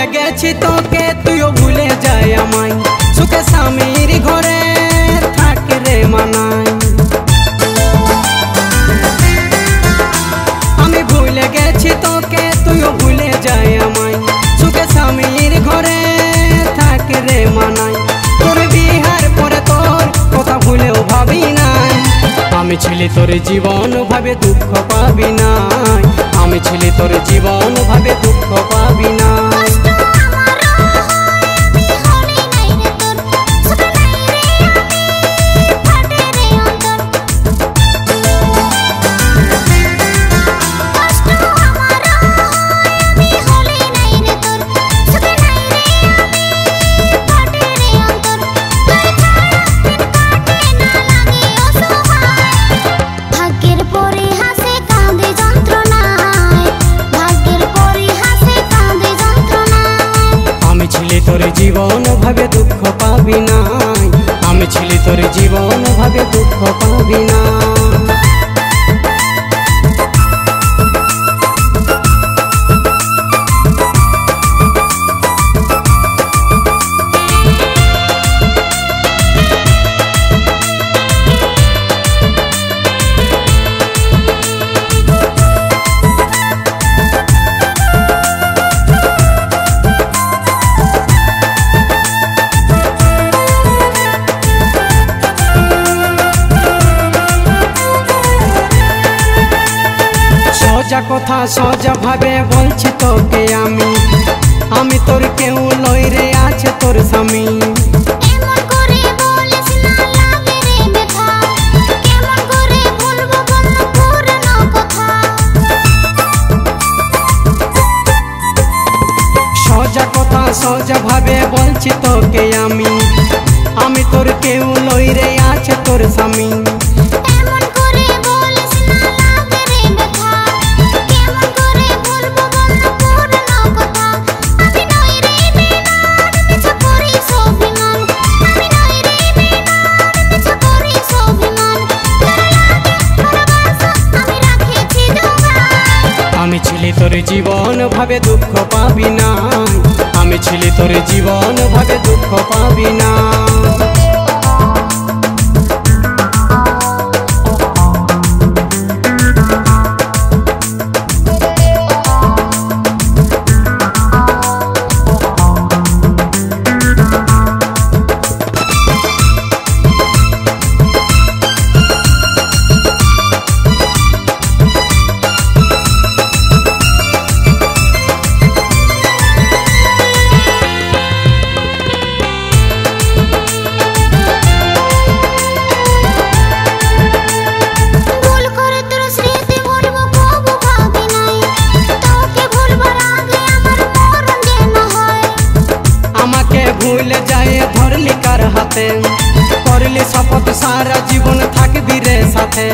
ভুলে গেছি তোকে তুইও ভুলে যায় আমায় সুখে স্বামীর ঘরে থাকে রে মানায় আমি ভুলে গেছি তোকে তুইও ভুলে যায় আমায় সুখে স্বামীর ঘরে থাকে রে মানায় তোর বিহার পরে তোর কথা ভুলেও ভাবি নাই আমি ছিলি তোর জীবন ভাবে দুঃখ পাবি না আমি ছিলি তোর জীবন ভাবে দুঃখ পাবি না তোর জীবন ভাবে দুঃখ পাবি না আমি ছিলি তোর জীবন ভাবে দুঃখ পাবি না সোজা কথা সোজা ভাবে বলছি তোকে আমি তোর কেউ লই রে আছে তোর স্বামী এমন করে বলিস না লাগে রে ব্যথা কেমন করে বলবো বল পুরনো কথা সোজা কথা সোজা ভাবে বলছি তোকে আমি তোর কেউ লই রে আছে তোর স্বামী আমি ছিলি তোর জীবন ভাবে দুঃখ পাবি না আমি ছিলি তোর জীবন ভাবে দুঃখ পাবি না ভুলে যায় ধরলি কার হাতে করলি শপথ সারা জীবন থাকবি রে সাথে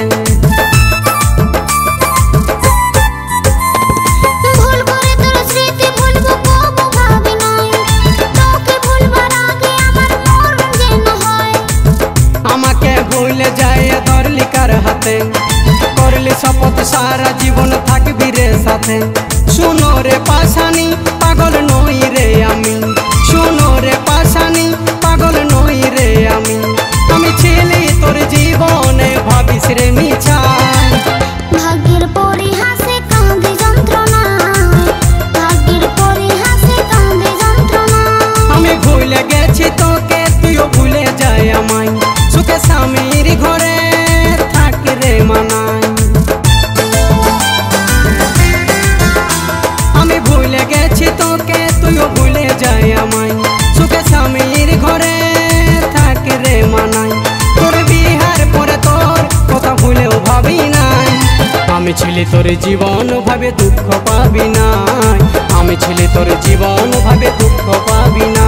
ভুল করে তোর স্মৃতি ভুলবো কবু ভাবি নাই তোকে ভুলবার আগে আমার মরণ যেন হয় আমাকে ভুলে যায় ধরলি কার হাতে করলি শপথ সারা জীবন থাকবি রে সাথে শুনো রে পাশানি পাগল নই রে আমি শুনো রে পাশানি পাগল নই রে আমি ছিলি তোর জীবনে ভাবিস রে মিছা ভাগ্যের পরিহাসে কাঁদে যন্ত্রণা ভাগ্যের পরিহাসে কাঁদে যন্ত্রণা আমি ভুলে গেছি তোকে তুইও ভুলে যায় আমায় সুখে স্বামীর ঘরে থাকে রে মানায় আমি ভুলে গেছি তোকে তুইও ভুলে যায় আমায় সুখে স্বামীর ঘরে থাকে রে মানায় তোর বিহার পরে তোর কথা ভুলেও ভাবি নাই আমি ছিলি তোর জীবন ভাবে দুঃখ পাবি না আমি ছিলি তোর জীবন ভাবে দুঃখ পাবি না